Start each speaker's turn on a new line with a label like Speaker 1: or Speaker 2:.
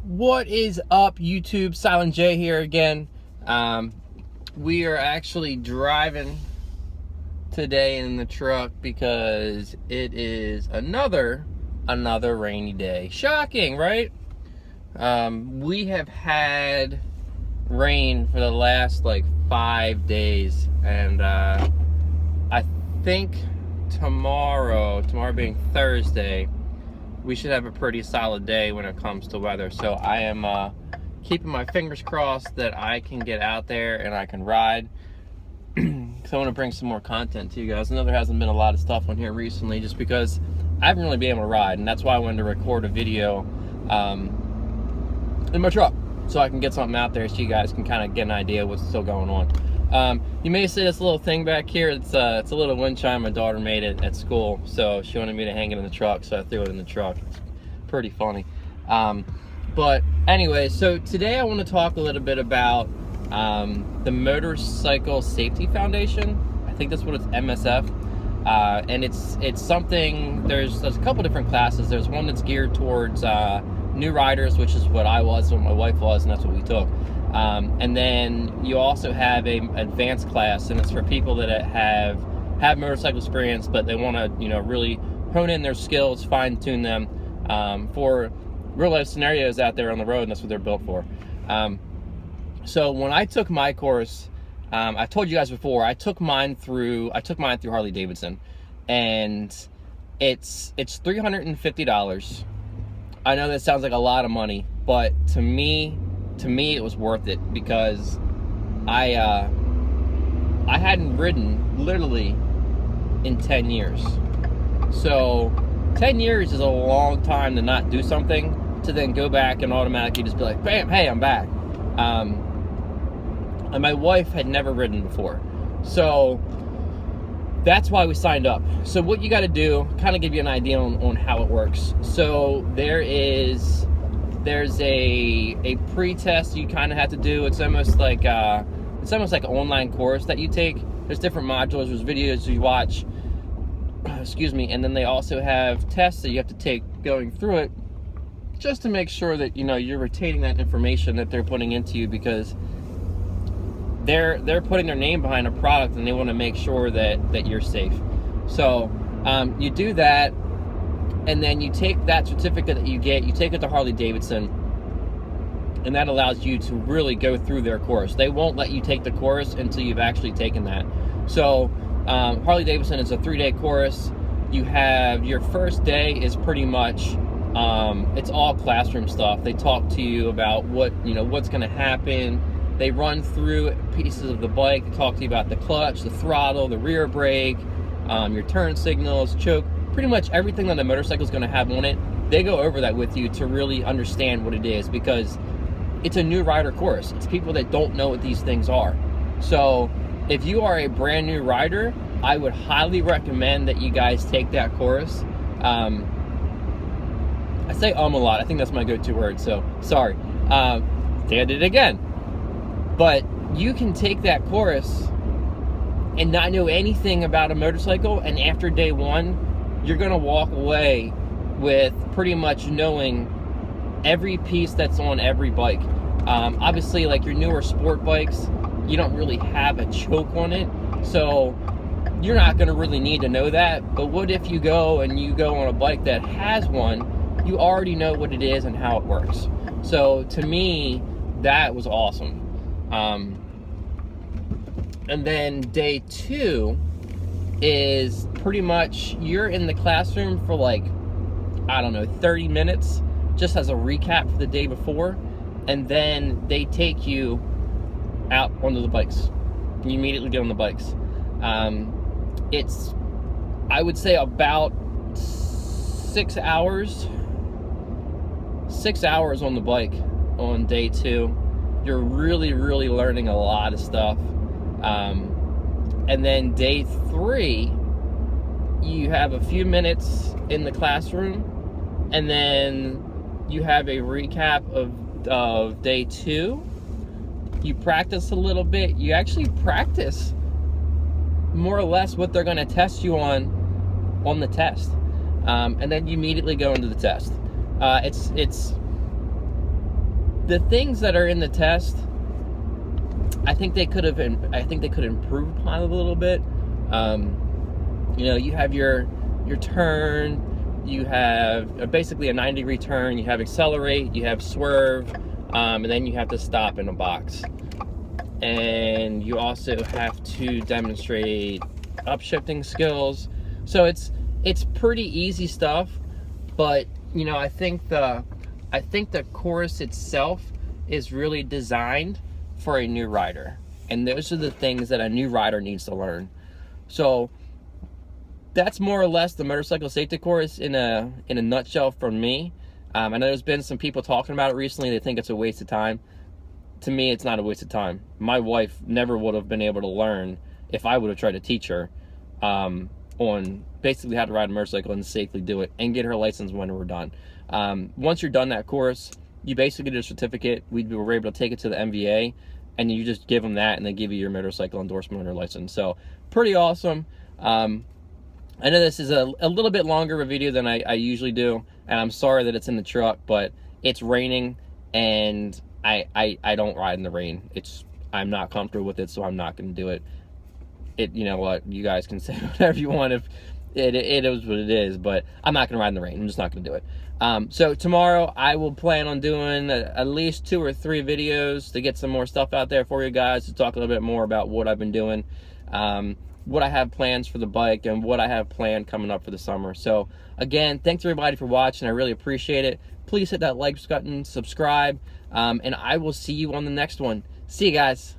Speaker 1: What is up, YouTube? Silent J here again. We are actually driving today in the truck because it is another rainy day. Shocking, right? We have had rain for the last like 5 days, and I think tomorrow being Thursday, we should have a pretty solid day when it comes to weather. So I am keeping my fingers crossed that I can get out there and I can ride. So I want to bring some more content to you guys. I know there hasn't been a lot of stuff on here recently just because I haven't really been able to ride, and that's why I wanted to record a video in my truck so I can get something out there so you guys can kind of get an idea of what's still going on. You may see this little thing back here. It's a little wind chime my daughter made it at school, so she wanted me to hang it in the truck, so I threw it in the truck. It's pretty funny. But anyway, so today I want to talk a little bit about the Motorcycle Safety Foundation. I think that's what it's, MSF. And it's something, there's a couple different classes. There's one that's geared towards new riders, which is what I was, what my wife was, and that's what we took. And then you also have a advanced class, and it's for people that have motorcycle experience, but they want to, really hone in their skills, fine tune them for real life scenarios out there on the road, and that's what they're built for. So when I took my course, I told you guys before, I took mine through Harley Davidson, and it's $350. I know that sounds like a lot of money, but to me it was worth it because I hadn't ridden literally in 10 years. So 10 years is a long time to not do something, to then go back and automatically just be like, bam, hey, I'm back. And my wife had never ridden before, so that's why we signed up. So what you got to do, kind of give you an idea on how it works. So there's a pre-test you kind of have to do. It's almost like an online course that you take. There's different modules, there's videos you watch, excuse me, and then they also have tests that you have to take going through it, just to make sure that you're retaining that information that they're putting into you, because they're putting their name behind a product and they want to make sure that you're safe. So you do that, and then you take that certificate that you get, you take it to Harley Davidson, and that allows you to really go through their course. They won't let you take the course until you've actually taken that. So Harley Davidson is a 3-day course. You have your first day is pretty much it's all classroom stuff. They talk to you about what's going to happen. They run through pieces of the bike. They talk to you about the clutch, the throttle, the rear brake, your turn signals, choke, pretty much everything that a motorcycle is going to have on it. They go over that with you to really understand what it is, because it's a new rider course. It's people that don't know what these things are. So if you are a brand new rider, I would highly recommend that you guys take that course. I say a lot. I think that's my go-to word, so sorry. I did it again. But you can take that course and not know anything about a motorcycle, and after day one, you're gonna walk away with pretty much knowing every piece that's on every bike. Obviously, like your newer sport bikes, you don't really have a choke on it, so you're not gonna really need to know that. But what if you go on a bike that has one? You already know what it is and how it works. So to me, that was awesome. And then day 2 is pretty much you're in the classroom for like, 30 minutes, just as a recap for the day before, and then they take you out onto the bikes. You immediately get on the bikes. It's, I would say, about 6 hours. 6 hours on the bike on day 2. You're really learning a lot of stuff. And then day 3, you have a few minutes in the classroom, and then you have a recap of day 2. You practice a little bit. You actually practice more or less what they're going to test you on the test. And then you immediately go into the test. It's the things that are in the test, I think they could improve upon it a little bit. You know, you have your turn, you have basically a 90-degree turn, you have accelerate, you have swerve, and then you have to stop in a box. And you also have to demonstrate upshifting skills. So it's pretty easy stuff, but you know, I think the course itself is really designed for a new rider, and those are the things that a new rider needs to learn. So that's more or less the motorcycle safety course in a nutshell from me. I know there's been some people talking about it recently. They think it's a waste of time. To me, it's not a waste of time. My wife never would have been able to learn if I would have tried to teach her on basically how to ride a motorcycle and safely do it and get her license when we're done. Once you're done that course, you basically get a certificate. We were able to take it to the MVA, and you just give them that, and they give you your motorcycle endorsement or license. So pretty awesome. I know this is a little bit longer of a video than I usually do, and I'm sorry that it's in the truck, but it's raining, and I don't ride in the rain. I'm not comfortable with it, so I'm not going to do it. You know what, you guys can say whatever you want. If it is what it is, but I'm not going to ride in the rain. I'm just not going to do it. So tomorrow I will plan on doing at least 2 or 3 videos to get some more stuff out there for you guys, to talk a little bit more about what I've been doing, what I have plans for the bike, and what I have planned coming up for the summer. So again, thanks everybody for watching. I really appreciate it. Please hit that like button, subscribe, and I will see you on the next one. See you guys.